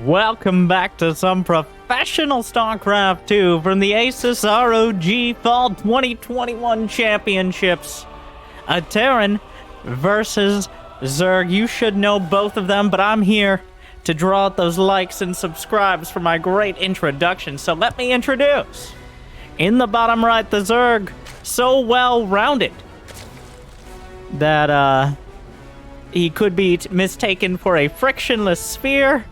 Welcome back to some professional StarCraft 2 from the ASUS ROG Fall 2021 Championships. A Terran versus Zerg. You should know both of them, but I'm here to draw out those likes and subscribes for my great introduction. So let me introduce. In the bottom right, the Zerg, so well-rounded that he could be mistaken for a frictionless sphere.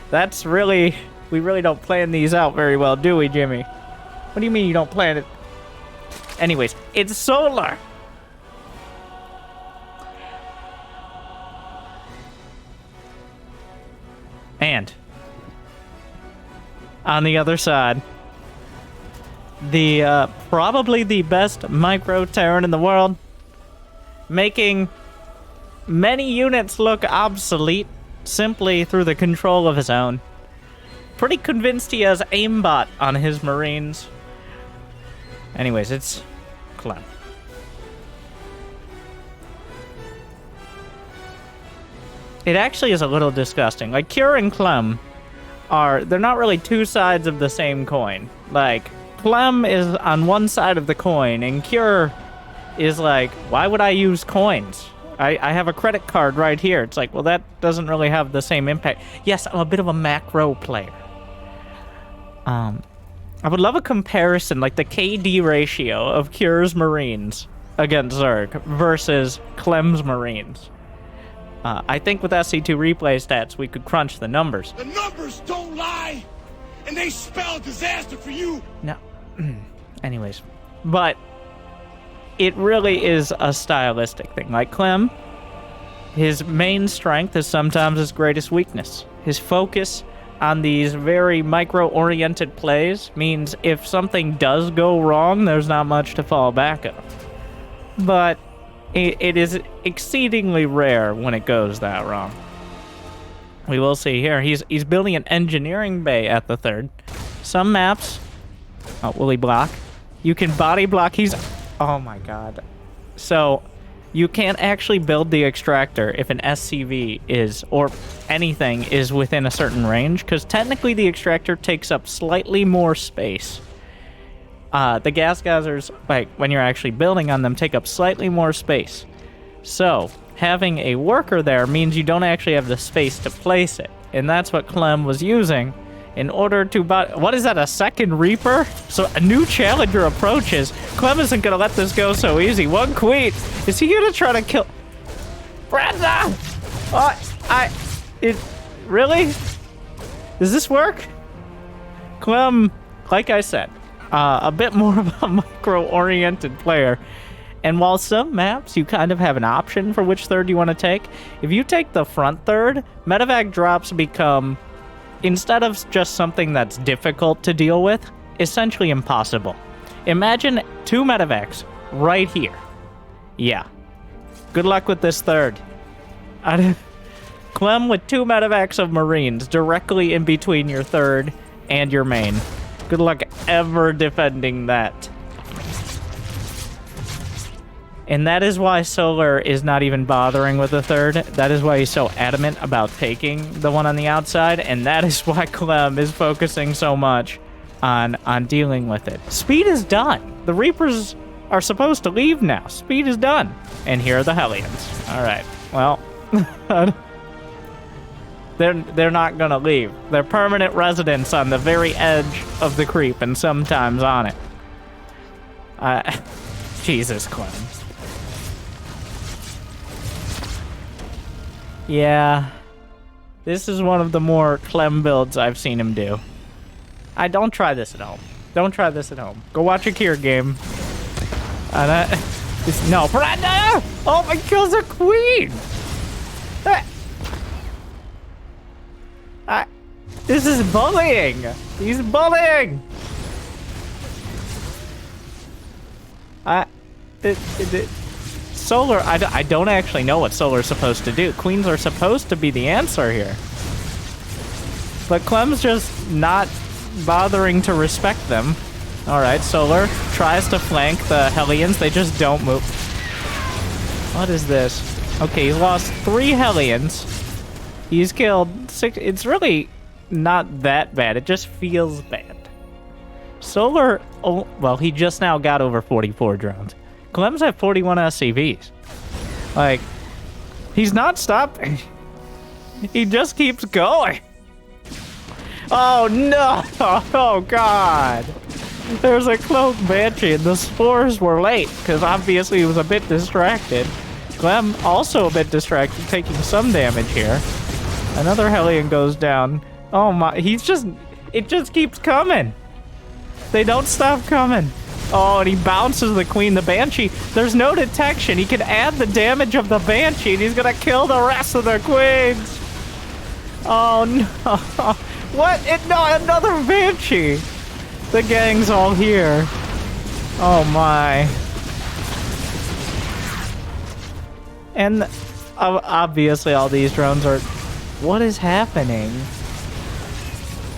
That's really... we really don't plan these out very well, do we, Jimmy? What do you mean you don't plan it? Anyways, it's solar. And on the other side, the probably the best micro Terran in the world, making many units look obsolete simply through the control of his own. Pretty convinced he has aimbot on his Marines. Anyways, it's Clem. It actually is a little disgusting. Like, Cure and Clem they're not really two sides of the same coin. Like, Clem is on one side of the coin, and Cure is like, why would I use coins? I have a credit card right here. It's like, well, that doesn't really have the same impact. Yes, I'm a bit of a macro player. I would love a comparison, like the KD ratio of Cure's Marines against Zerg versus Clem's Marines. I think with SC2 replay stats, we could crunch the numbers. The numbers don't lie, and they spell disaster for you. No. Anyways. But it really is a stylistic thing. Like Clem, his main strength is sometimes his greatest weakness. His focus on these very micro-oriented plays means if something does go wrong, there's not much to fall back on. But it is exceedingly rare when it goes that wrong. We will see here. He's building an engineering bay at the third. Some maps... oh, will he block? You can body block. Oh my god. So, you can't actually build the extractor if an SCV is, or anything is within a certain range, because technically the extractor takes up slightly more space. The gas geysers, like, when you're actually building on them, take up slightly more space. So, having a worker there means you don't actually have the space to place it. And that's what Clem was using in order to what is that, a second Reaper? So a new challenger approaches. Clem isn't gonna let this go so easy. One queen. Is he gonna try to kill... Brenda! Really? Does this work? Clem, like I said, a bit more of a micro-oriented player. And while some maps, you kind of have an option for which third you want to take, if you take the front third, medevac drops become... instead of just something that's difficult to deal with, essentially impossible. Imagine 2 medevacs right here. Yeah. Good luck with this third. Clem with 2 medevacs of Marines directly in between your third and your main. Good luck ever defending that. And that is why Solar is not even bothering with the third. That is why he's so adamant about taking the one on the outside. And that is why Clem is focusing so much on dealing with it. Speed is done. The Reapers are supposed to leave now. Speed is done. And here are the Hellions. All right. Well, they're not going to leave. They're permanent residents on the very edge of the creep and sometimes on it. Jesus, Clem. Yeah, this is one of the more Clem builds I've seen him do. Don't try this at home. Don't try this at home. Go watch a Kier game. No, Brenda! Oh my god, a queen! This is bullying! He's bullying! Solar, I don't actually know what Solar's supposed to do. Queens are supposed to be the answer here. But Clem's just not bothering to respect them. Alright, Solar tries to flank the Hellions. They just don't move. What is this? Okay, he's lost 3 Hellions. He's killed 6. It's really not that bad. It just feels bad. Solar, oh, well, he just now got over 44 drones. Clem's at 41 SCVs. Like, he's not stopping. He just keeps going. Oh, no. Oh, God. There's a cloaked Banshee, and the spores were late, because obviously he was a bit distracted. Clem also a bit distracted, taking some damage here. Another Hellion goes down. Oh my, it just keeps coming. They don't stop coming. Oh, and he bounces the Queen. The Banshee, there's no detection. He can add the damage of the Banshee, and he's gonna kill the rest of the Queens. Oh no. What? No, another Banshee. The gang's all here. Oh my. And obviously all these drones are... What is happening?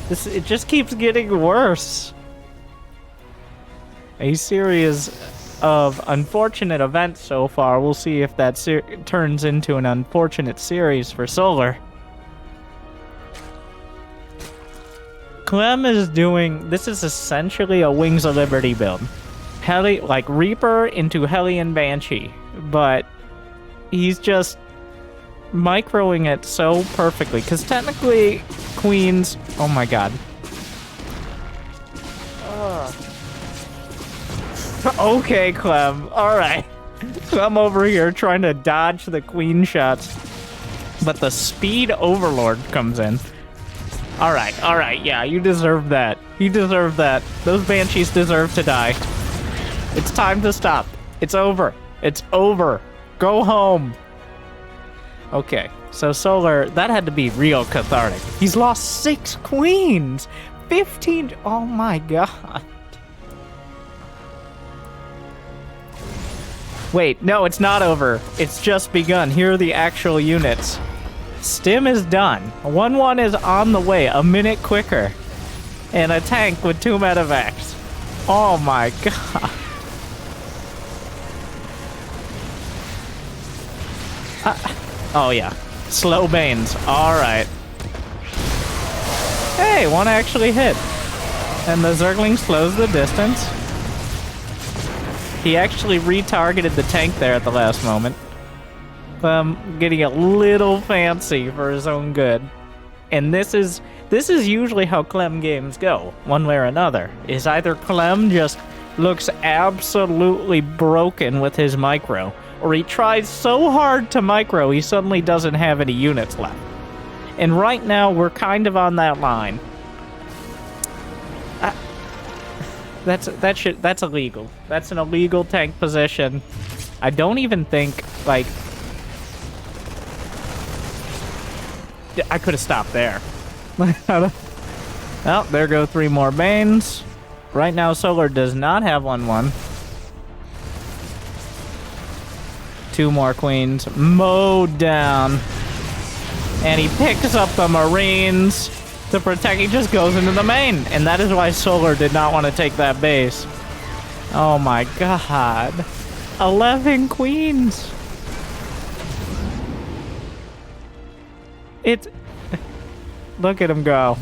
It just keeps getting worse. A series of unfortunate events so far. We'll see if that turns into an unfortunate series for Solar. Clem is doing... This is essentially a Wings of Liberty build. Like Reaper into Hellion Banshee. But he's just microing it so perfectly. Because technically, Queens... Oh my god. Okay, Clem. Alright. Clem over here trying to dodge the Queen shots. But the Speed Overlord comes in. Alright, yeah, you deserve that. You deserve that. Those Banshees deserve to die. It's time to stop. It's over. It's over. Go home. Okay, so Solar, that had to be real cathartic. He's lost 6 Queens! 15... Oh my god. Wait, no, it's not over. It's just begun. Here are the actual units. Stim is done. 1-1 is on the way, a minute quicker. And a tank with 2 medevacs. Oh my god. Oh yeah. Slow Banes. Alright. Hey, one actually hit. And the Zergling slows the distance. He actually retargeted the tank there at the last moment. Getting a little fancy for his own good. And this is usually how Clem games go, one way or another. Is either Clem just looks absolutely broken with his micro, or he tries so hard to micro he suddenly doesn't have any units left. And right now we're kind of on that line. That's illegal. That's an illegal tank position. I don't even think, like... I could have stopped there. Well, there go 3 more Banes. Right now, Solar does not have 1-1. 2 more Queens. Mowed down. And he picks up the Marines to protect. He just goes into the main. And that is why Solar did not want to take that base. Oh my god. 11 Queens. Look at him go.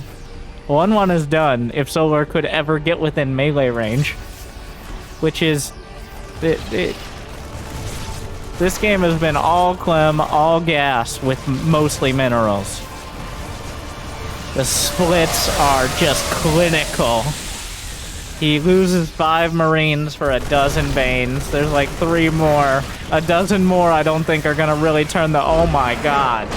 1-1 is done if Solar could ever get within melee range. Which is... This game has been all Clem, all gas, with mostly minerals. The splits are just clinical. He loses 5 Marines for a dozen Banes. There's like 3 more. A dozen more I don't think are gonna really turn the... Oh my god.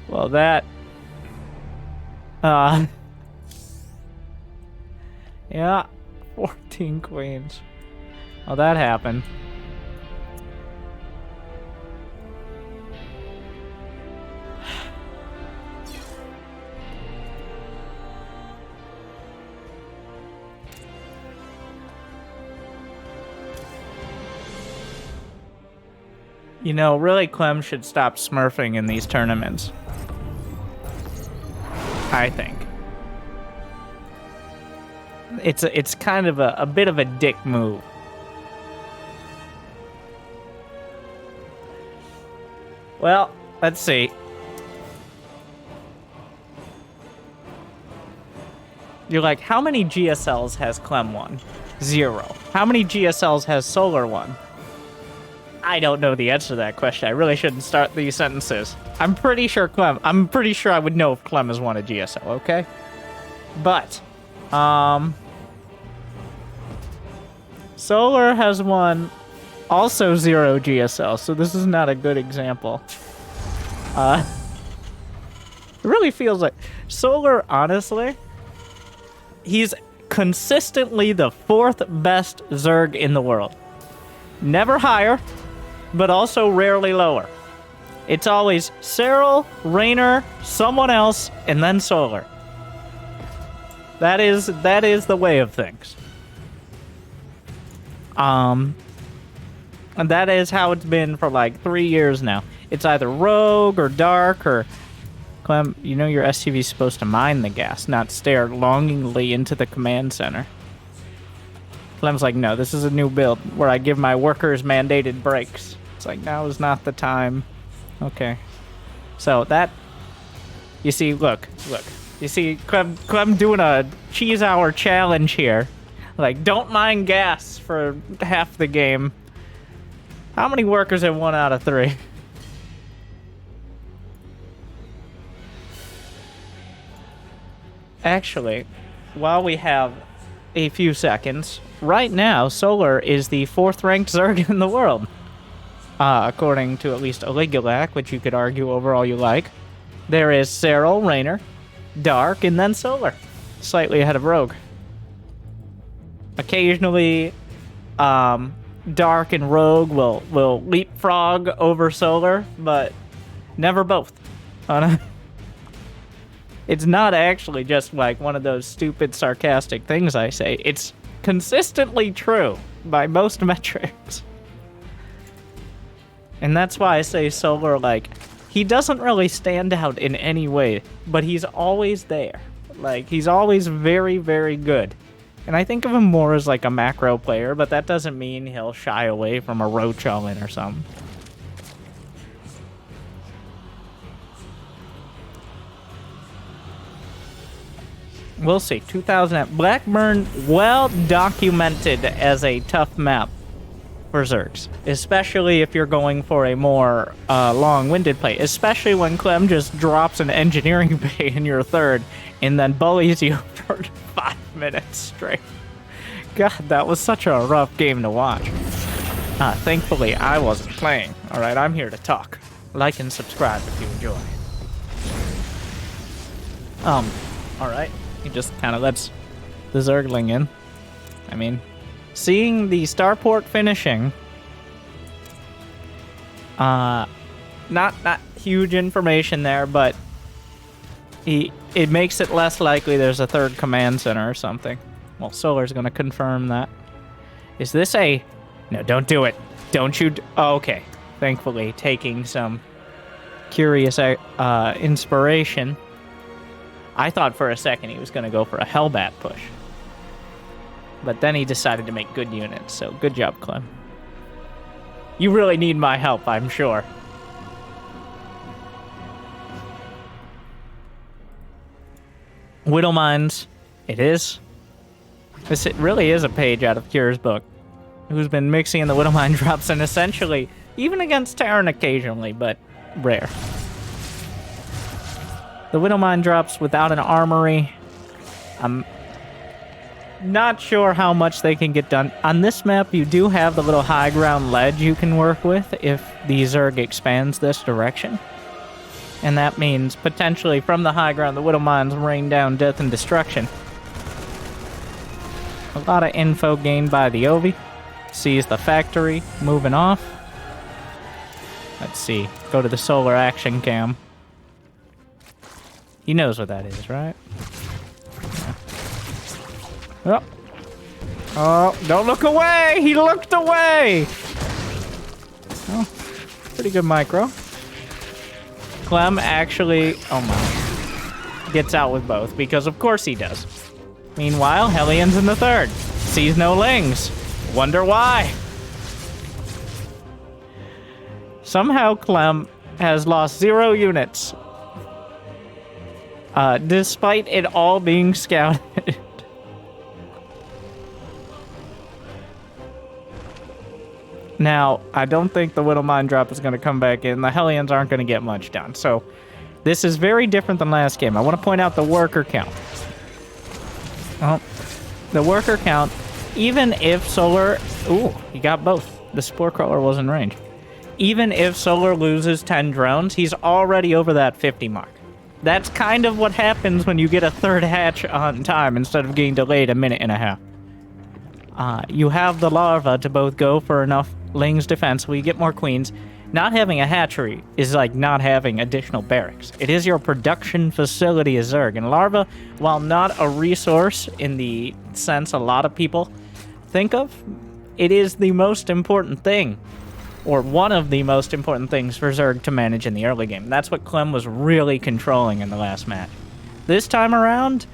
Well, that... Yeah, 14 Queens. Well, that happened. You know, really, Clem should stop smurfing in these tournaments. I think. It's kind of a bit of a dick move. Well, let's see. You're like, how many GSLs has Clem won? 0. How many GSLs has Solar won? I don't know the answer to that question. I really shouldn't start these sentences. I'm pretty sure I would know if Clem has won a GSL, okay? But, Solar has won also 0 GSL, so this is not a good example. It really feels like Solar, honestly, he's consistently the 4th best Zerg in the world. Never higher, but also rarely lower. It's always Cyril, Raynor, someone else, and then Solar. That is the way of things. And that is how it's been for like 3 years now. It's either Rogue or Dark or... Clem, you know your SUV's supposed to mine the gas, not stare longingly into the command center. Clem's like, no, this is a new build where I give my workers mandated breaks. It's like, now is not the time. Okay. So that... You see, look. You see Clem doing a cheese hour challenge here. Like, don't mine gas for half the game. How many workers have 1 out of 3? Actually, while we have a few seconds, right now, Solar is the 4th ranked Zerg in the world. According to at least Oligulac, which you could argue over all you like. There is Cyril, Raynor, Dark, and then Solar. Slightly ahead of Rogue. Occasionally, Dark and Rogue will leapfrog over Solar, but never both. It's not actually just like one of those stupid sarcastic things I say. It's consistently true by most metrics. And that's why I say Solar, like, he doesn't really stand out in any way, but he's always there. Like, he's always very, very good. And I think of him more as like a macro player, but that doesn't mean he'll shy away from a roach all-in or something. We'll see. 2000 Blackburn, well documented as a tough map for Zergs, especially if you're going for a more long-winded play, especially when Clem just drops an engineering bay in your 3rd and then bullies you for 5 minutes straight. God, that was such a rough game to watch. Thankfully, I wasn't playing. Alright, I'm here to talk. Like and subscribe if you enjoy. Alright. He just kind of lets the Zergling in. I mean, seeing the starport finishing, not huge information there, but it makes it less likely there's a 3rd command center or something. Well, Solar's gonna confirm that. Is this a... No, don't do it. Don't you... Oh, okay. Thankfully, taking some curious inspiration. I thought for a second he was going to go for a Hellbat push. But then he decided to make good units, so good job, Clem. You really need my help, I'm sure. Widow Mines, it is. It really is a page out of Cure's book, who's been mixing in the Widow Mine drops and essentially, even against Terran occasionally, but rare. The Widow Mine drops without an armory. I'm not sure how much they can get done. On this map, you do have the little high ground ledge you can work with if the Zerg expands this direction. And that means, potentially, from the high ground, the Widow Mines rain down death and destruction. A lot of info gained by the Ovi. Sees the factory moving off. Let's see. Go to the solar action cam. He knows what that is, right? Yeah. Oh, don't look away! He looked away! Oh, pretty good micro. Clem actually, oh my, gets out with both, because of course he does. Meanwhile, Hellions in the 3rd. Sees no Lings. Wonder why? Somehow Clem has lost 0 units. Despite it all being scouted. Now, I don't think the Whittle Mine drop is going to come back in. The Hellions aren't going to get much done. So, this is very different than last game. I want to point out the worker count. Well, the worker count, even if Solar... Ooh, you got both. The Spore Crawler was in range. Even if Solar loses 10 drones, he's already over that 50 mark. That's kind of what happens when you get a third hatch on time instead of getting delayed a minute and a half. You have the larva to both go for enough Ling's defense so you get more queens. Not having a hatchery is like not having additional barracks. It is your production facility as Zerg. And larva, while not a resource in the sense a lot of people think of, it is the most important thing, or one of the most important things for Zerg to manage in the early game. That's what Clem was really controlling in the last match. This time around,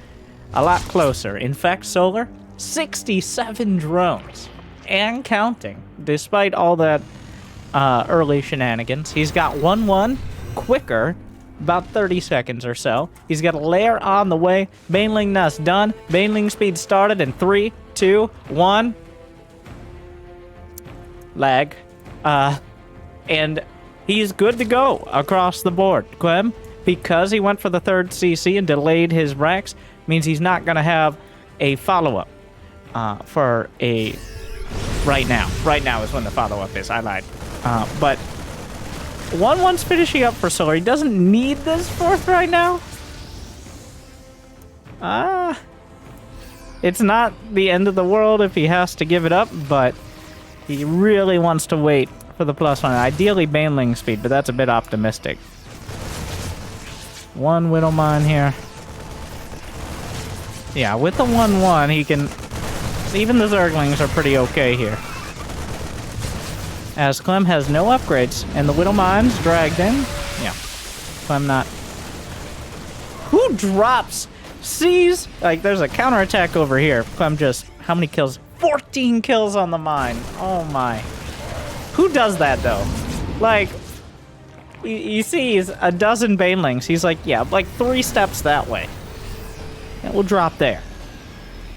a lot closer. In fact, Solar, 67 drones, and counting, despite all that early shenanigans. He's got 1-1 quicker, about 30 seconds or so. He's got a lair on the way. Baneling nest done. Baneling speed started in 3, 2, 1. Lag. And he's good to go across the board. Clem, because he went for the third CC and delayed his racks, means he's not going to have a follow-up for a... Right now. Right now is when the follow-up is. I lied. But 1-1's finishing up for Solar. He doesn't need this fourth right now. It's not the end of the world if he has to give it up, but he really wants to wait for the +1. Ideally Baneling speed, but that's a bit optimistic. 1 Whittle Mine here. Yeah, with the 1-1, he can... Even the Zerglings are pretty okay here. As Clem has no upgrades, and the Whittle Mine's dragged in. Yeah, Clem not... Who drops? Sees? Like, there's a counterattack over here. Clem just... How many kills? 14 kills on the mine. Oh my. Who does that, though? Like, he sees a dozen Banelings. He's like, yeah, like 3 steps that way. And we'll drop there.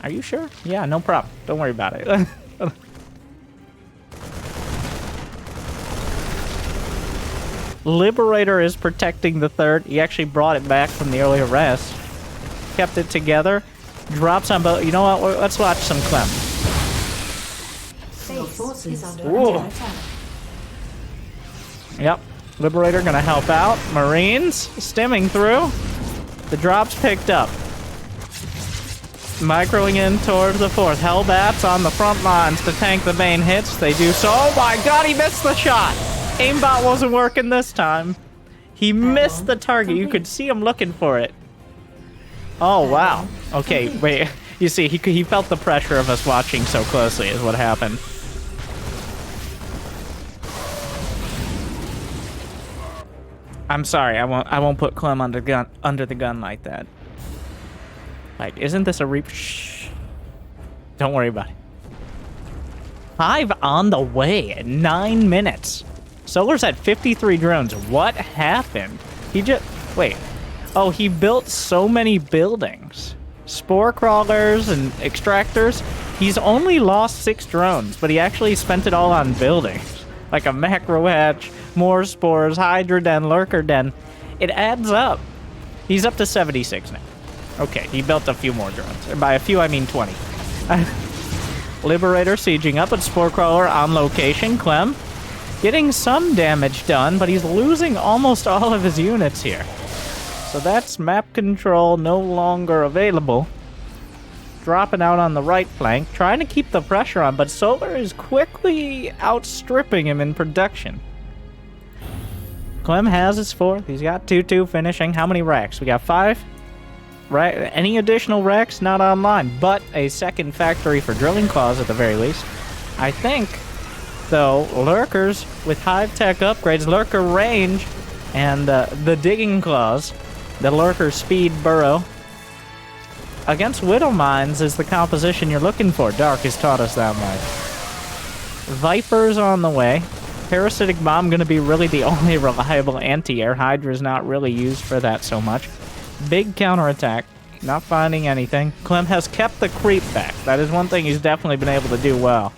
Are you sure? Yeah, no problem. Don't worry about it. Liberator is protecting the third. He actually brought it back from the earlier rest. Kept it together. Drops on both. You know what? Let's watch some Clem. Ooh. Yep. Liberator gonna help out. Marines stemming through. The drops picked up. Microing in towards the fourth. Hellbats on the front lines to tank the Bane hits. They do so. Oh my god, he missed the shot! Aimbot wasn't working this time. He missed the target. You could see him looking for it. Oh, wow. Okay, wait. You see, he felt the pressure of us watching so closely is what happened. I'm sorry, I won't put Clem under the gun like that. Like, isn't this a Shh. Don't worry about it. 5 on the way at 9 minutes. Solar's at 53 drones. What happened? He just... Wait. Oh, he built so many buildings. Spore crawlers and extractors. He's only lost 6 drones, but he actually spent it all on buildings. Like a macro hatch, more spores, Hydra den, Lurker den. It adds up. He's up to 76 now. Okay, he built a few more drones. And by a few, I mean 20. Liberator sieging up at Spore Crawler on location. Clem getting some damage done, but he's losing almost all of his units here. So that's map control no longer available. Dropping out on the right flank, trying to keep the pressure on, but Solar is quickly outstripping him in production. Clem has his 4th. He's got 2-2 finishing. How many racks? We got 5? Right? Any additional racks? Not online, but a second factory for drilling claws at the very least. I think, though, Lurkers with high-tech upgrades, Lurker range, and the digging claws, the Lurker speed burrow. Against Whittle Mines is the composition you're looking for. Dark has taught us that much. Vipers on the way. Parasitic Bomb gonna be really the only reliable anti-air. Hydra's not really used for that so much. Big counterattack. Not finding anything. Clem has kept the creep back. That is one thing he's definitely been able to do well.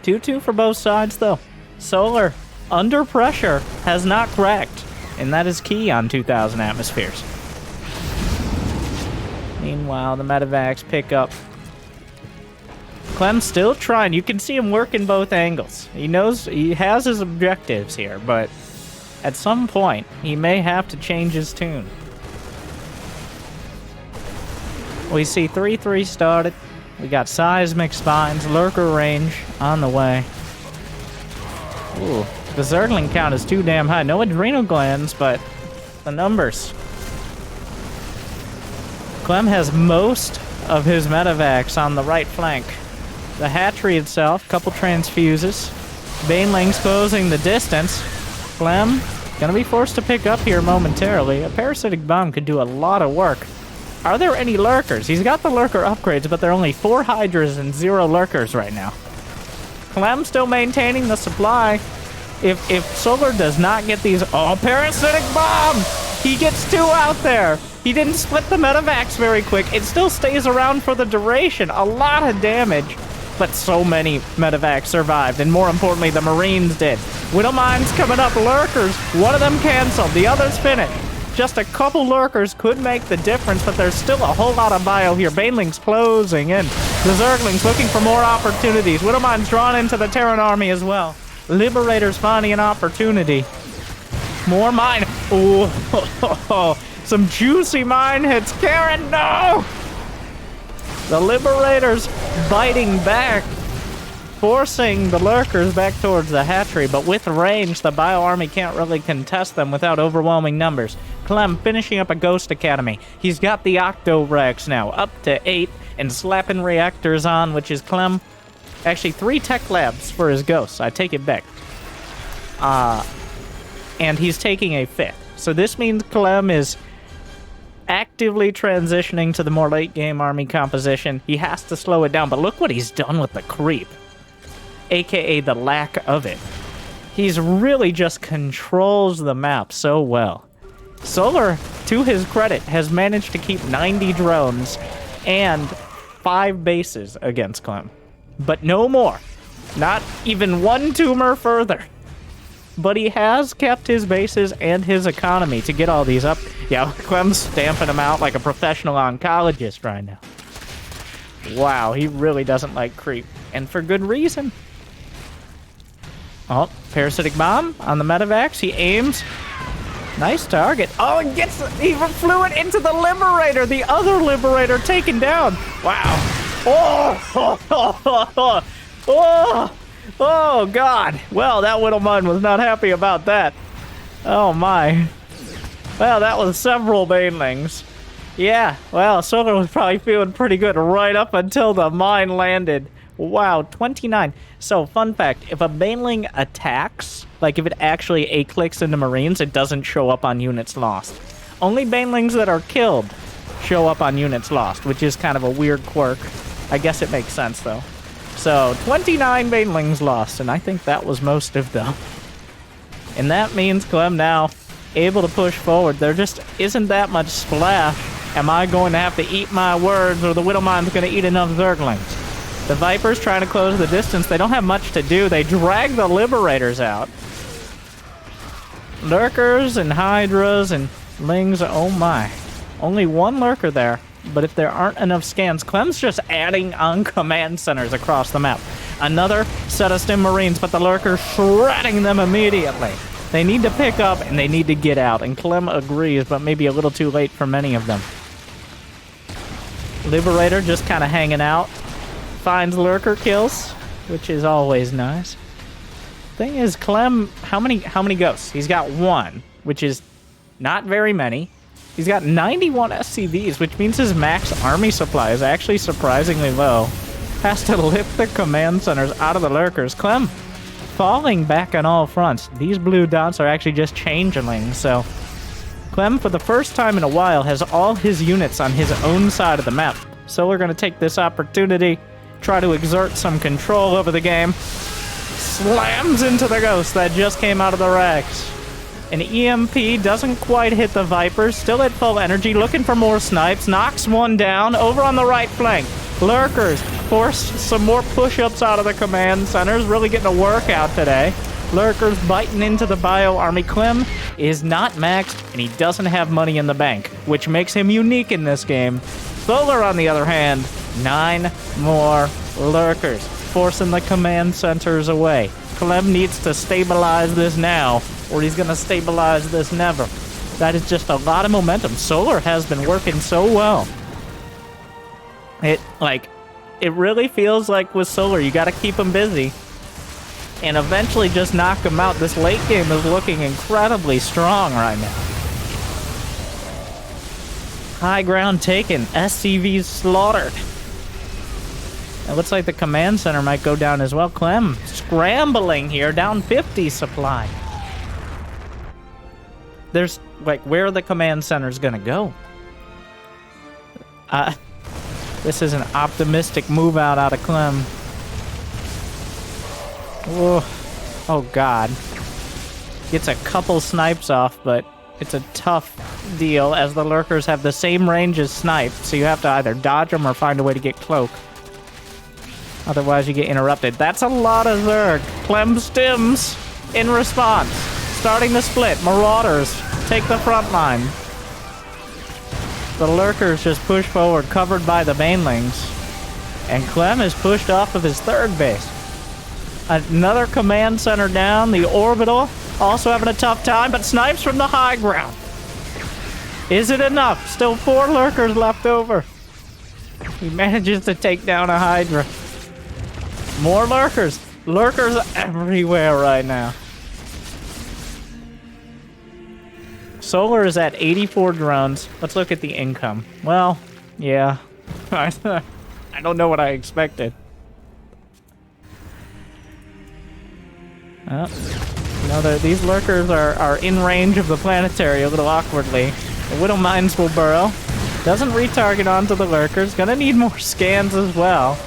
2-2 for both sides, though. Solar, under pressure, has not cracked. And that is key on 2,000 atmospheres. Meanwhile, the medevacs pick up. Clem's still trying. You can see him working both angles. He knows he has his objectives here, but at some point, he may have to change his tune. We see 3-3 started. We got seismic spines, lurker range on the way. Ooh, the Zergling count is too damn high. No adrenal glands, but the numbers. Clem has most of his medevacs on the right flank. The hatchery itself, couple transfuses. Banelings closing the distance. Clem gonna be forced to pick up here momentarily. A parasitic bomb could do a lot of work. Are there any lurkers? He's got the lurker upgrades, but there are only 4 hydras and 0 lurkers right now. Clem still maintaining the supply. If Solar does not get these... Oh, parasitic bomb! He gets 2 out there. He didn't split the medevacs very quick. It still stays around for the duration. A lot of damage. But so many medevacs survived, and more importantly, the Marines did. Widowmines coming up, lurkers. One of them canceled, the others finished. Just a couple lurkers could make the difference, but there's still a whole lot of bio here. Banelings closing in. The Zerglings looking for more opportunities. Widowmines drawn into the Terran army as well. Liberators finding an opportunity. More mine. Oh, some juicy mine hits. Karen, no! The Liberators biting back, forcing the lurkers back towards the hatchery, but with range, the bio army can't really contest them without overwhelming numbers. Clem finishing up a Ghost Academy. He's got the Octo Rex now, up to 8, and slapping reactors on, which is Clem. Actually, 3 tech labs for his ghosts. I take it back. And he's taking a 5th. So this means Clem is actively transitioning to the more late-game army composition. He has to slow it down, but look what he's done with the creep. AKA the lack of it. He's really just controls the map so well. Solar, to his credit, has managed to keep 90 drones and 5 bases against Clem. But no more. Not even 1 tumor further. But he has kept his bases and his economy to get all these up. Yeah, Clem's stamping them out like a professional oncologist right now. Wow, he really doesn't like creep. And for good reason. Oh, parasitic bomb on the medevacs. He aims. Nice target. Oh, and he flew it into the Liberator. The other Liberator taken down. Wow. Oh, God. Well, that Widowmine was not happy about that. Oh, my. Well, that was several Banelings. Yeah, well, Solar was probably feeling pretty good right up until the mine landed. Wow, 29. So, fun fact, if a Baneling attacks, like if it actually A-clicks into Marines, it doesn't show up on units lost. Only Banelings that are killed show up on units lost, which is kind of a weird quirk. I guess it makes sense, though. So, 29 Banelings lost, and I think that was most of them. And that means Clem now able to push forward. There just isn't that much splash. Am I going to have to eat my words, or the Widowmine's going to eat enough Zerglings? The Vipers trying to close the distance. They don't have much to do. They drag the Liberators out. Lurkers and Hydras and Lings, oh my. Only 1 Lurker there. But if there aren't enough scans, Clem's just adding on command centers across the map. Another set of Stim Marines, but the Lurkers shredding them immediately. They need to pick up and they need to get out, and Clem agrees, but maybe a little too late for many of them. Liberator just kind of hanging out. Finds Lurker kills, which is always nice. Thing is, Clem, how many ghosts? He's got 1, which is not very many. He's got 91 SCVs, which means his max army supply is actually surprisingly low. Has to lift the command centers out of the Lurkers. Clem falling back on all fronts. These blue dots are actually just changelings, so Clem, for the first time in a while, has all his units on his own side of the map. So we're going to take this opportunity, try to exert some control over the game. slams into the ghost that just came out of the racks. An EMP doesn't quite hit the Vipers, still at full energy, looking for more snipes, knocks one down, over on the right flank. Lurkers force some more push-ups out of the command centers, really getting a workout today. Lurkers biting into the bio army. Clem is not maxed, and he doesn't have money in the bank, which makes him unique in this game. Solar, on the other hand, 9 more Lurkers, forcing the command centers away. Clem needs to stabilize this now, or he's going to stabilize this never. That is just a lot of momentum. Solar has been working so well. It really feels like with Solar, you got to keep him busy and eventually just knock him out. This late game is looking incredibly strong right now. High ground taken. SCVs slaughtered. It looks like the command center might go down as well. Clem scrambling here, down 50 supply. There's, like, where are the command centers gonna go? This is an optimistic move out of Clem. Whoa. Oh, God. Gets a couple snipes off, but it's a tough deal as the Lurkers have the same range as snipe, so you have to either dodge them or find a way to get cloak. Otherwise, you get interrupted. That's a lot of Zerg. Clem stims in response. Starting to split. Marauders take the front line. The Lurkers just push forward, covered by the Banelings. And Clem is pushed off of his third base. Another command center down. The Orbital also having a tough time, but snipes from the high ground. Is it enough? Still 4 Lurkers left over. He manages to take down a Hydra. More Lurkers. Lurkers everywhere right now. Solar is at 84 drones. Let's look at the income. Well, yeah. I don't know what I expected. These Lurkers are in range of the planetary a little awkwardly. The Widow Mines will burrow. Doesn't retarget onto the Lurkers. Gonna need more scans as well.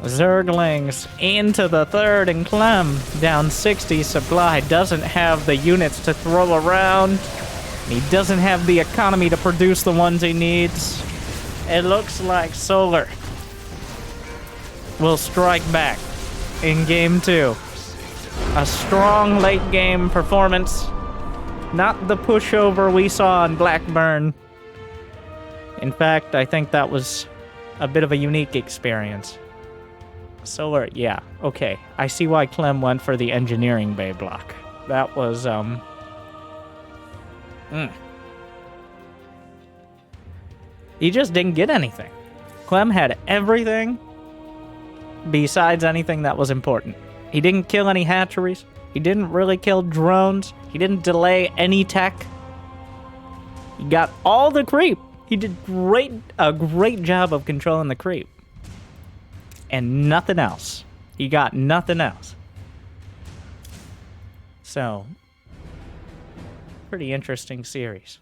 Zerglings into the third, and Clem down 60 supply. Doesn't have the units to throw around. He doesn't have the economy to produce the ones he needs. It looks like Solar will strike back in game 2. A strong late game performance. Not the pushover we saw in Blackburn. In fact, I think that was a bit of a unique experience. Solar, yeah, okay. I see why Clem went for the engineering bay block. That was, He just didn't get anything. Clem had everything besides anything that was important. He didn't kill any hatcheries. He didn't really kill drones. He didn't delay any tech. He got all the creep. He did a great job of controlling the creep. And nothing else. He got nothing else. So, pretty interesting series.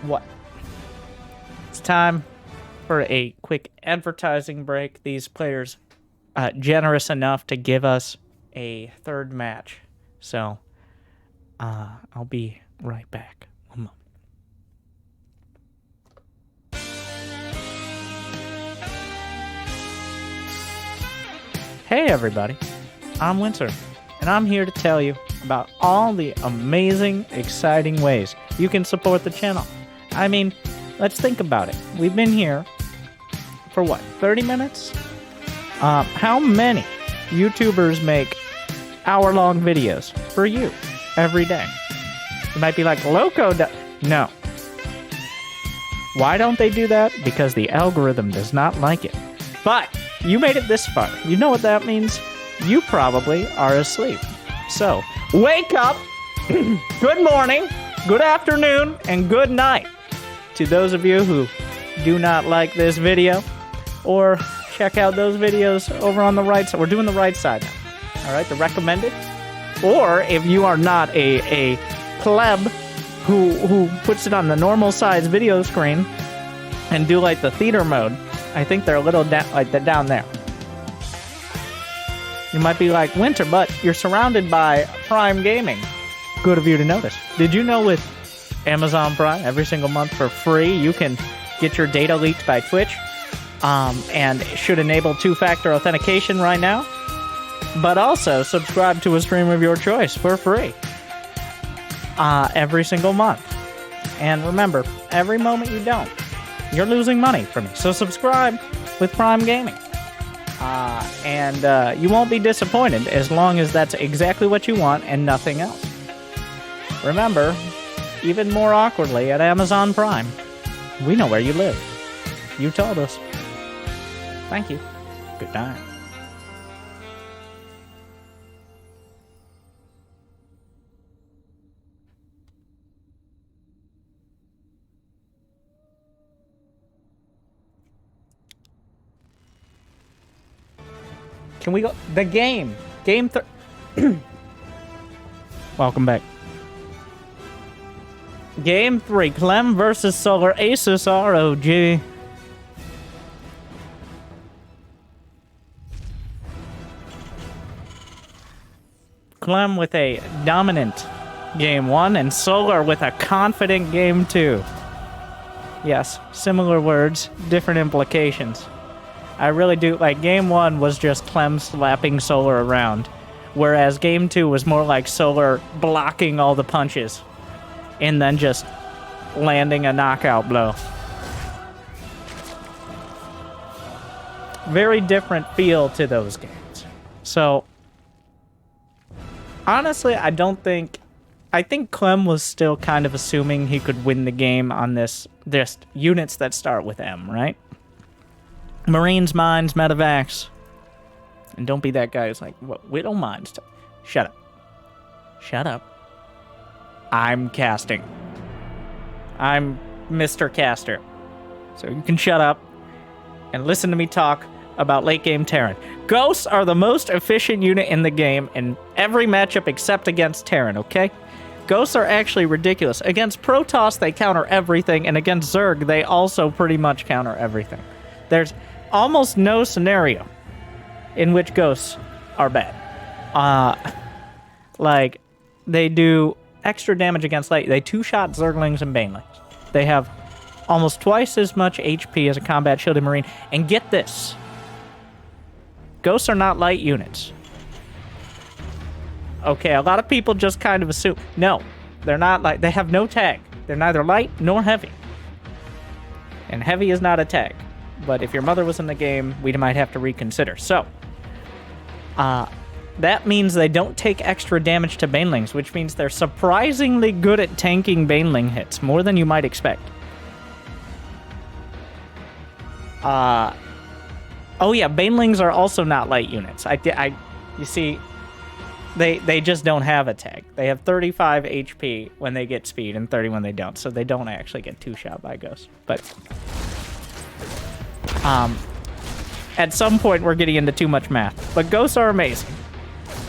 What? It's time for a quick advertising break. These players generous enough to give us a third match. So, I'll be right back. One moment. Hey everybody, I'm Winter, and I'm here to tell you about all the amazing, exciting ways you can support the channel. I mean, let's think about it. We've been here for what, 30 minutes? How many YouTubers make hour-long videos for you every day? You might be like, Loco, no. Why don't they do that? Because the algorithm does not like it. But you made it this far. You know what that means? You probably are asleep. So, wake up, good morning, good afternoon, and good night to those of you who do not like this video, or check out those videos over on the right side. We're doing the right side now. All right, the recommended. Or if you are not a pleb who puts it on the normal size video screen and do like the theater mode, I think they're a little like they're down there. You might be like, Winter, but you're surrounded by Prime Gaming. Good of you to notice. Did you know with Amazon Prime, every single month for free, you can get your data leaked by Twitch, and it should enable two-factor authentication right now, but also subscribe to a stream of your choice for free every single month. And remember, every moment you don't, you're losing money from me. So subscribe with Prime Gaming. And you won't be disappointed as long as that's exactly what you want and nothing else. Remember, even more awkwardly at Amazon Prime, we know where you live. You told us. Thank you. Good night. Can we go? The game. Game 3. Welcome back. Game 3. Clem versus Solar ASUS ROG. Clem with a dominant Game 1 and Solar with a confident Game 2. Yes, similar words, different implications. I really do, like, Game 1 was just Clem slapping Solar around, whereas Game 2 was more like Solar blocking all the punches and then just landing a knockout blow. Very different feel to those games. So, honestly, I think Clem was still kind of assuming he could win the game on this units that start with M, right? Marines, mines, medevacs. And don't be that guy who's like, what, we don't mind stuff. Shut up. Shut up. I'm casting. I'm Mr. Caster. So you can shut up and listen to me talk about late game Terran. Ghosts are the most efficient unit in the game in every matchup except against Terran, okay? Ghosts are actually ridiculous. Against Protoss, they counter everything, and against Zerg, they also pretty much counter everything. There's almost no scenario in which ghosts are bad. Like, they do extra damage against light. They two-shot Zerglings and Banelings. They have almost twice as much HP as a combat shielded Marine. And get this. Ghosts are not light units. Okay, a lot of people just kind of assume. No, they're not light. They have no tag. They're neither light nor heavy. And heavy is not a tag. But if your mother was in the game, we might have to reconsider. So, that means they don't take extra damage to Banelings, which means they're surprisingly good at tanking Baneling hits, more than you might expect. Oh yeah, Banelings are also not light units. You see, they just don't have a tag. They have 35 HP when they get speed and 30 when they don't, so they don't actually get two-shot by ghosts. But at some point, we're getting into too much math. But ghosts are amazing.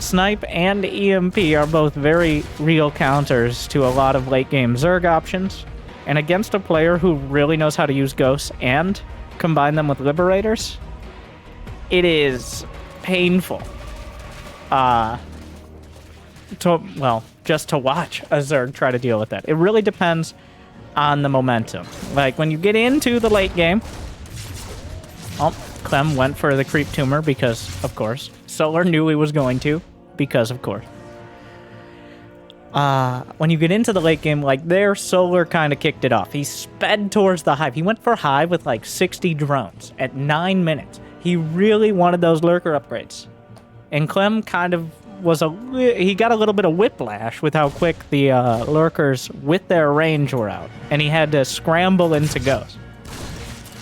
Snipe and EMP are both very real counters to a lot of late-game Zerg options. And against a player who really knows how to use ghosts and combine them with Liberators, it is painful. Just to watch a Zerg try to deal with that. It really depends on the momentum. Like, when you get into the late game... Oh, Clem went for the creep tumor because, of course. Solar knew he was going to, because, of course. When you get into the late game, like there, Solar kind of kicked it off. He sped towards the hive. He went for hive with like 60 drones at 9 minutes. He really wanted those Lurker upgrades. And Clem kind of he got a little bit of whiplash with how quick the Lurkers with their range were out. And he had to scramble into ghosts.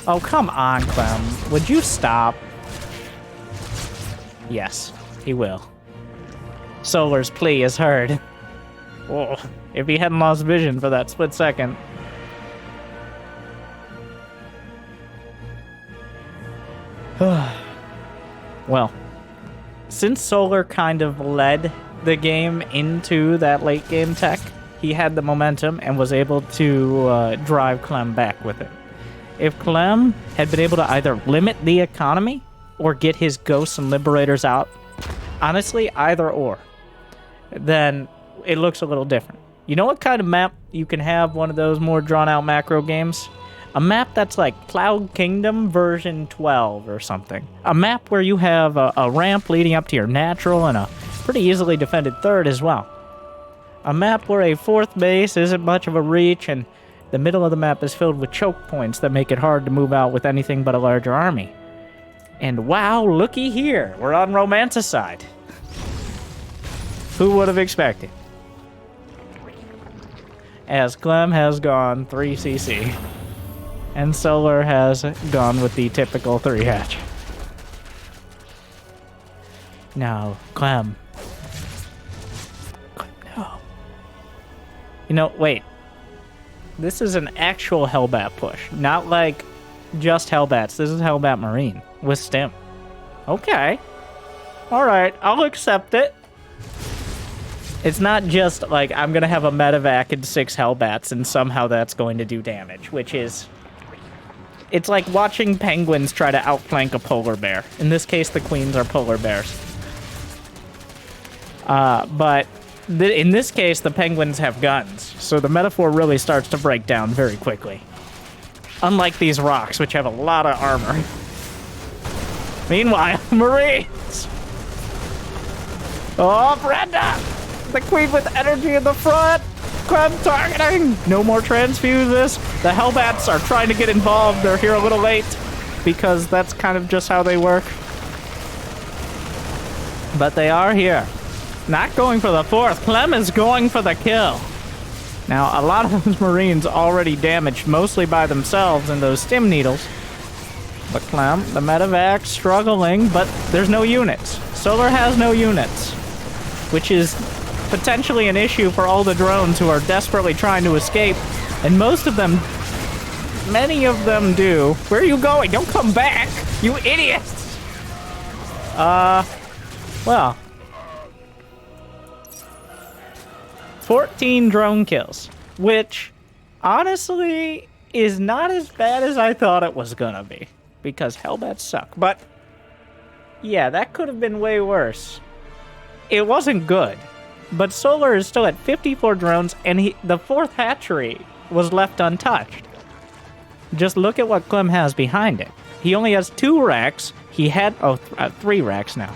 Oh, come on, Clem. Would you stop? Yes, he will. Solar's plea is heard. Oh, if he hadn't lost vision for that split second. Well, since Solar kind of led the game into that late game tech. He had the momentum and was able to drive Clem back with it. If Clem had been able to either limit the economy or get his ghosts and liberators out, honestly, either or, then it looks a little different. You know what kind of map you can have one of those more drawn-out macro games? A map that's like Cloud Kingdom version 12 or something. A map where you have a ramp leading up to your natural and a pretty easily defended third as well. A map where a fourth base isn't much of a reach and the middle of the map is filled with choke points that make it hard to move out with anything but a larger army. And wow, looky here, we're on Romanticide. Who would have expected? As Clem has gone 3cc, and Solar has gone with the typical 3-hatch. No, Clem. Clem, no. You know, wait. This is an actual Hellbat push, not like just Hellbats. This is Hellbat Marine with stim. Okay. Alright, I'll accept it. It's not just like I'm going to have a medevac and 6 Hellbats and somehow that's going to do damage, which is... It's like watching penguins try to outflank a polar bear. In this case, the queens are polar bears. But in this case, the penguins have guns, so the metaphor really starts to break down very quickly. Unlike these rocks, which have a lot of armor. Meanwhile, Marines! Oh, Brenda! The queen with energy in the front! Clem targeting! No more transfuses. The Hellbats are trying to get involved. They're here a little late because that's kind of just how they work. But they are here. Not going for the fourth. Clem is going for the kill. Now, a lot of those Marines already damaged, mostly by themselves and those stim needles. But Clem, the medevac, struggling, but there's no units. Solar has no units, which is potentially an issue for all the drones who are desperately trying to escape. And most of them, many of them do. Where are you going? Don't come back, you idiots! Well. 14 drone kills, which honestly is not as bad as I thought it was gonna be, because Hellbats suck. But yeah, that could have been way worse. It wasn't good, but Solar is still at 54 drones, and the fourth hatchery was left untouched. Just look at what Clem has behind it. He only has 2 racks. He had 3 racks now.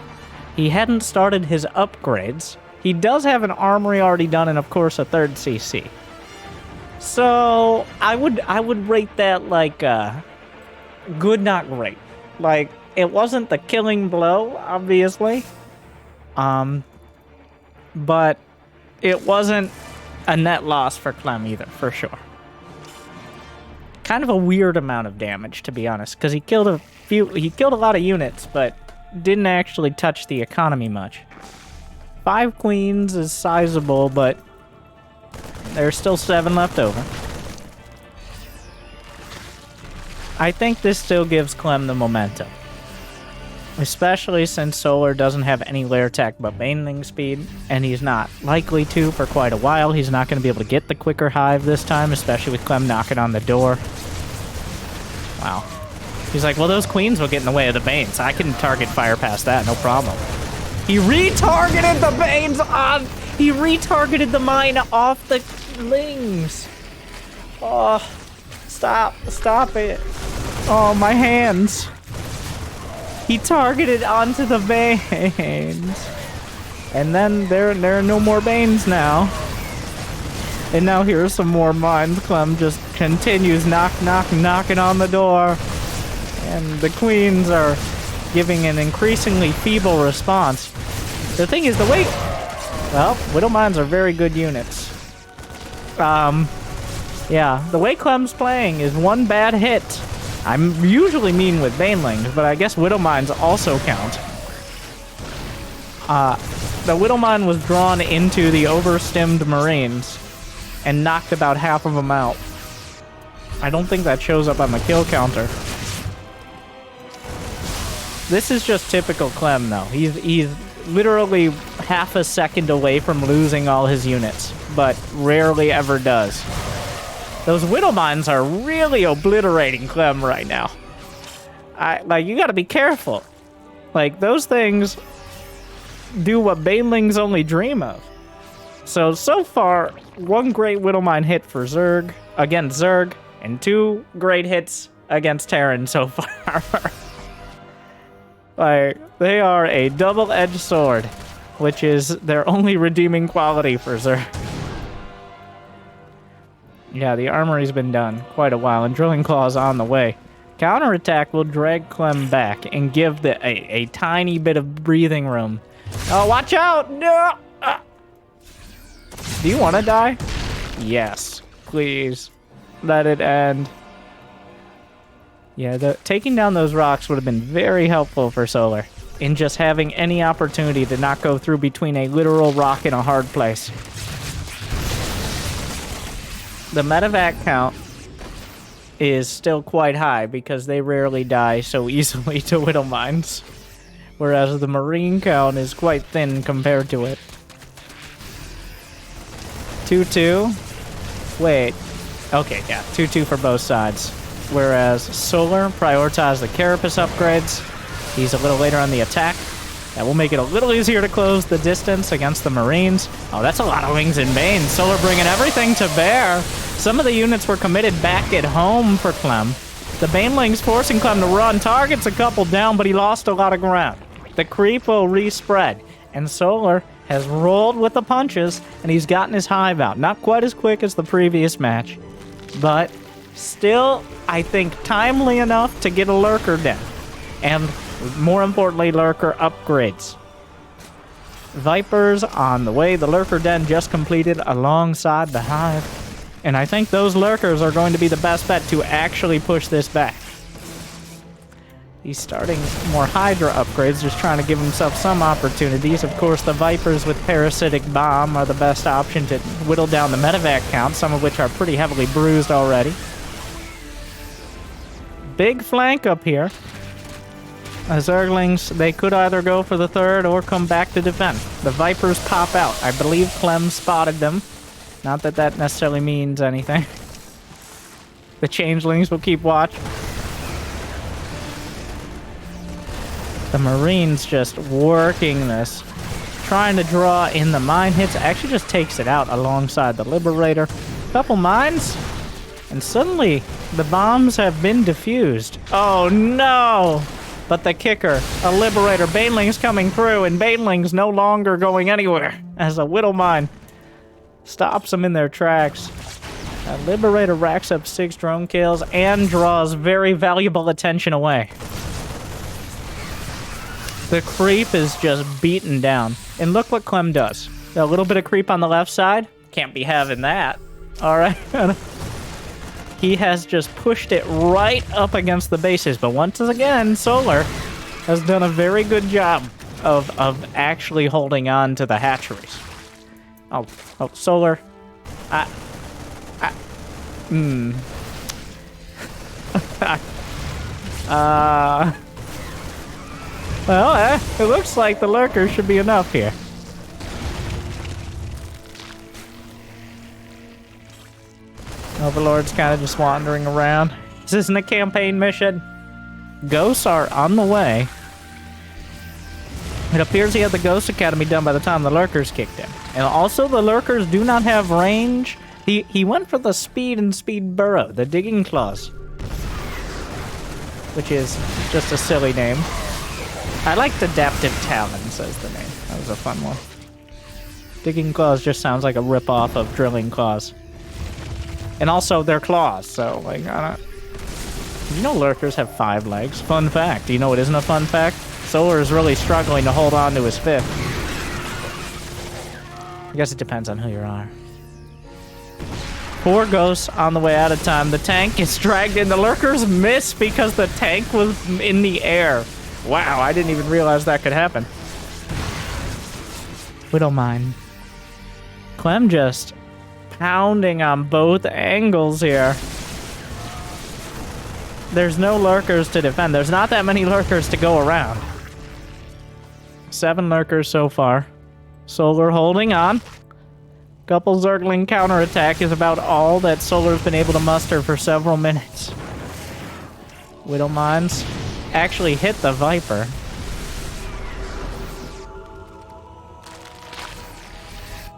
He hadn't started his upgrades. He does have an armory already done, and of course a 3rd CC. So I would rate that like good, not great. Like, it wasn't the killing blow, obviously, but it wasn't a net loss for Clem either, for sure. Kind of a weird amount of damage, to be honest, because he killed a lot of units, but didn't actually touch the economy much. 5 queens is sizable, but there's still 7 left over. I think this still gives Clem the momentum. Especially since Solar doesn't have any lair tech but baneling speed, and he's not likely to for quite a while. He's not going to be able to get the quicker hive this time, especially with Clem knocking on the door. Wow. He's like, well, those queens will get in the way of the banes. I can target fire past that, no problem. He retargeted the banes on... He retargeted the mine off the lings. Oh, stop it. Oh, my hands. He targeted onto the banes. And then there are no more banes now. And now here's some more mines. Clem just continues knocking on the door. And the queens are giving an increasingly feeble response. The thing is, well, Widow Mines are very good units. Yeah, the way Clem's playing is one bad hit. I'm usually mean with Banelings, but I guess Widow Mines also count. The Widow Mine was drawn into the overstimmed Marines and knocked about half of them out. I don't think that shows up on the kill counter. This is just typical Clem, though. He's literally half a second away from losing all his units, but rarely ever does. Those Widow Mines are really obliterating Clem right now. Like, you gotta be careful. Like, those things do what banelings only dream of. So far, one great Widow Mine hit for Zerg, against Zerg, and 2 great hits against Terran so far. Like, they are a double-edged sword, which is their only redeeming quality for Zerg. Yeah, the armory's been done quite a while, and Drilling Claw's on the way. Counterattack will drag Clem back and give a tiny bit of breathing room. Oh, watch out! No! Do you want to die? Yes. Please. Let it end. Yeah, taking down those rocks would have been very helpful for Solar in just having any opportunity to not go through between a literal rock and a hard place. The medevac count is still quite high because they rarely die so easily to Widow Mines, whereas the Marine count is quite thin compared to it. 2-2. Wait. Okay, yeah, 2-2 for both sides. Whereas Solar prioritized the Carapace upgrades. He's a little later on the attack. That will make it a little easier to close the distance against the Marines. Oh, that's a lot of wings and banes. Solar bringing everything to bear. Some of the units were committed back at home for Clem. The banelings forcing Clem to run. Targets a couple down, but he lost a lot of ground. The creep will respread. And Solar has rolled with the punches, and he's gotten his hive out. Not quite as quick as the previous match, but still, I think, timely enough to get a Lurker down. And more importantly, Lurker upgrades. Vipers on the way. The Lurker den just completed alongside the hive. And I think those Lurkers are going to be the best bet to actually push this back. He's starting more Hydra upgrades, just trying to give himself some opportunities. Of course, the Vipers with Parasitic Bomb are the best option to whittle down the medevac count, some of which are pretty heavily bruised already. Big flank up here. Zerglings, they could either go for the third or come back to defend. The Vipers pop out. I believe Clem spotted them. Not that that necessarily means anything. The Changelings will keep watch. The Marines just working this. Trying to draw in the mine hits. Actually just takes it out alongside the Liberator. Couple mines. And suddenly, the bombs have been defused. Oh no! But the kicker, a Liberator. Banelings coming through, and Banelings no longer going anywhere. As a Widow Mine stops them in their tracks. A Liberator racks up 6 drone kills and draws very valuable attention away. The creep is just beaten down. And look what Clem does. A little bit of creep on the left side. Can't be having that. Alright. He has just pushed it right up against the bases. But once again, Solar has done a very good job of actually holding on to the hatcheries. Oh, Solar. Well, it looks like the Lurker should be enough here. Overlord's kind of just wandering around. This isn't a campaign mission. Ghosts are on the way. It appears he had the Ghost Academy done by the time the Lurkers kicked in. And also, the Lurkers do not have range. He went for the speed and speed burrow, the Digging Claws. Which is just a silly name. I liked Adaptive Talons as the name. That was a fun one. Digging Claws just sounds like a ripoff of Drilling Claws. And also, they're claws, so, like, I don't... You know Lurkers have 5 legs? Fun fact. Do you know what isn't a fun fact? Solar is really struggling to hold on to his 5th. I guess it depends on who you are. 4 ghosts on the way out of time. The tank is dragged in. The Lurkers miss because the tank was in the air. Wow, I didn't even realize that could happen. Widow Mine. Clem just pounding on both angles here. There's no Lurkers to defend. There's not that many Lurkers to go around. 7 lurkers so far. Solar holding on. Couple Zergling counterattack is about all that Solar's been able to muster for several minutes. Widow Mines actually hit the Viper.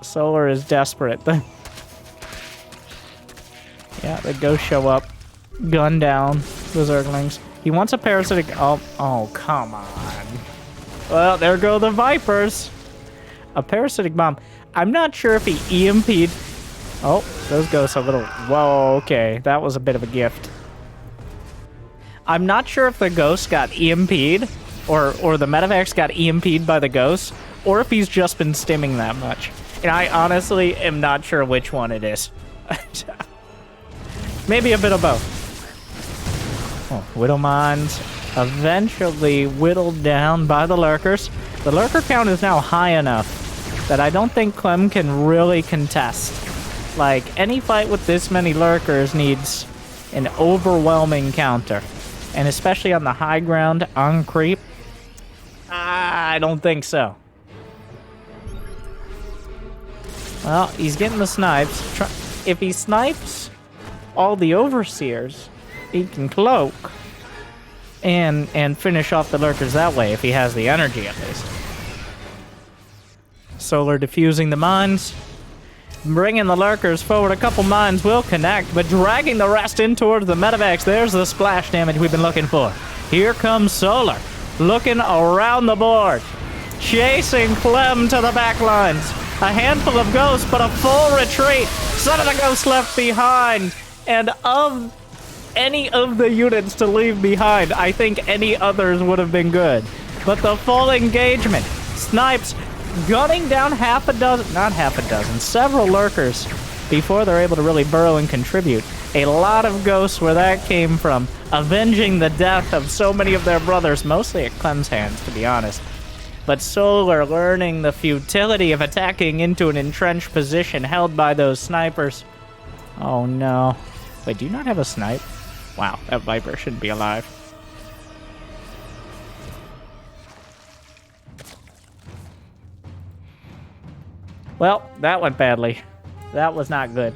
Solar is desperate. Yeah, the ghosts show up. Gun down the Zerglings. He wants a parasitic... Oh, come on. Well, there go the Vipers. A parasitic bomb. I'm not sure if he EMP'd... Oh, those ghosts are a little... Whoa, okay. That was a bit of a gift. I'm not sure if the ghost got EMP'd, or the medevacs got EMP'd by the ghosts, or if he's just been stimming that much. And I honestly am not sure which one it is. Maybe a bit of both. Oh, Widow Mines eventually whittled down by the Lurkers. The Lurker count is now high enough that I don't think Clem can really contest. Like, any fight with this many Lurkers needs an overwhelming counter. And especially on the high ground, on creep, I don't think so. Well, he's getting the snipes. If he snipes all the Overseers, he can cloak and finish off the Lurkers that way, if he has the energy at least. Solar diffusing the mines. Bringing the Lurkers forward. A couple mines will connect, but dragging the rest in towards the medevacs. There's the splash damage we've been looking for. Here comes Solar, looking around the board. Chasing Clem to the back lines. A handful of ghosts, but a full retreat. Son of the ghosts left behind. And of any of the units to leave behind, I think any others would have been good. But the full engagement. Snipes gunning down several Lurkers before they're able to really burrow and contribute. A lot of ghosts where that came from, avenging the death of so many of their brothers, mostly at Clem's hands, to be honest. But Solar learning the futility of attacking into an entrenched position held by those snipers. Oh no. Wait, do you not have a snipe? Wow, that Viper shouldn't be alive. Well, that went badly. That was not good.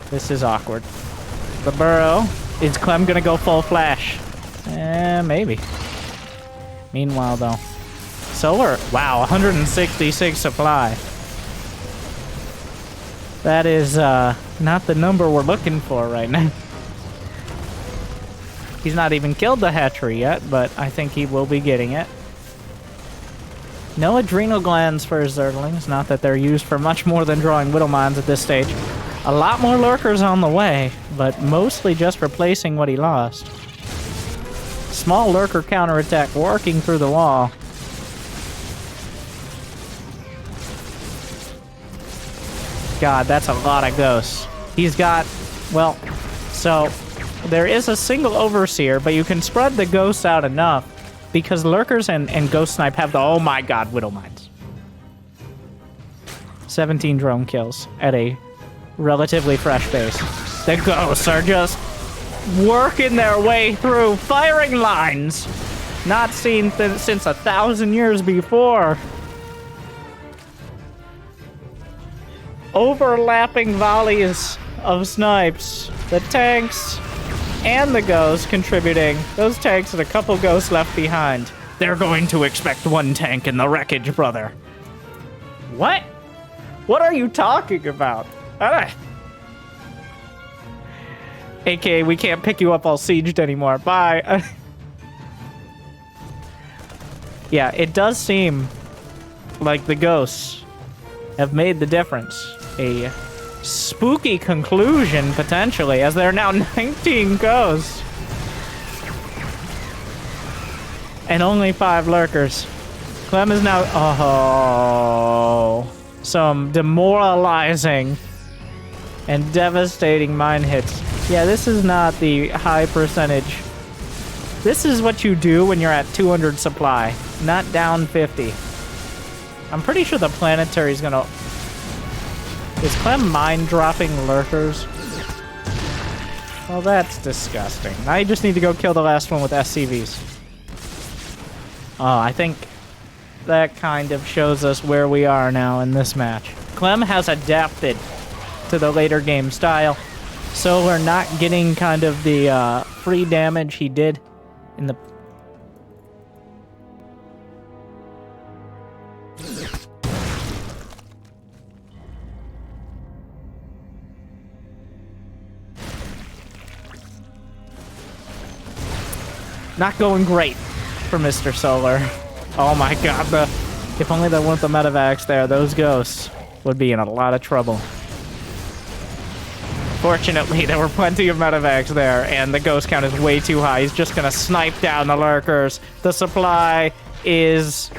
This is awkward. The burrow. Is Clem gonna go full flash? Maybe. Meanwhile, though. Solar. Wow, 166 supply. That is not the number we're looking for right now. He's not even killed the hatchery yet, but I think he will be getting it. No adrenal glands for his Zerglings, not that they're used for much more than drawing Widow Mines at this stage. A lot more Lurkers on the way, but mostly just replacing what he lost. Small Lurker counterattack working through the wall. God, that's a lot of ghosts. He's got, well, so there is a single Overseer, but you can spread the ghosts out enough because Lurkers and Ghost Snipe have the, oh my god, Widow Mines. 17 drone kills at a relatively fresh base. The ghosts are just working their way through firing lines. Not seen since 1,000 years before. Overlapping volleys of snipes. The tanks and the ghosts contributing. Those tanks and a couple ghosts left behind. They're going to expect one tank in the wreckage, brother. What? What are you talking about? AKA, we can't pick you up all sieged anymore. Bye. Yeah, it does seem like the ghosts have made the difference. A spooky conclusion, potentially, as there are now 19 ghosts. And only 5 Lurkers. Clem is now... Oh... Some demoralizing and devastating mine hits. Yeah, this is not the high percentage. This is what you do when you're at 200 supply, not down 50. I'm pretty sure the planetary is gonna... Is Clem mine dropping Lurkers? Well, that's disgusting. Now you just need to go kill the last one with SCVs. Oh, I think that kind of shows us where we are now in this match. Clem has adapted to the later game style, so we're not getting kind of the free damage he did in the... Not going great for Mr. Solar. Oh my god, if only there weren't the medevacs there, those ghosts would be in a lot of trouble. Fortunately, there were plenty of medevacs there, and the ghost count is way too high. He's just gonna snipe down the lurkers. The supply is...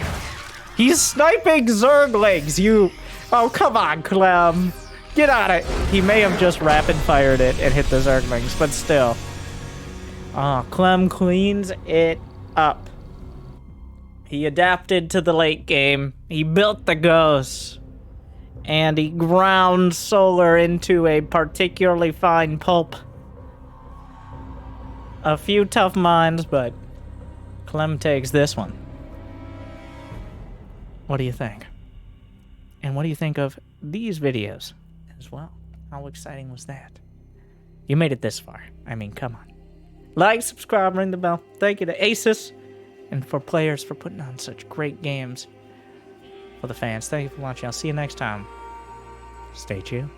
He's sniping Zerg legs, you... Oh, come on, Clem. Get on it. He may have just rapid-fired it and hit the Zerglings, but still. Oh, Clem cleans it up. He adapted to the late game. He built the ghosts. And he ground Solar into a particularly fine pulp. A few tough minds, but Clem takes this one. What do you think? And what do you think of these videos as well? How exciting was that? You made it this far. I mean, come on. Like, subscribe, ring the bell. Thank you to ASUS and for players for putting on such great games for the fans. Thank you for watching. I'll see you next time. Stay tuned.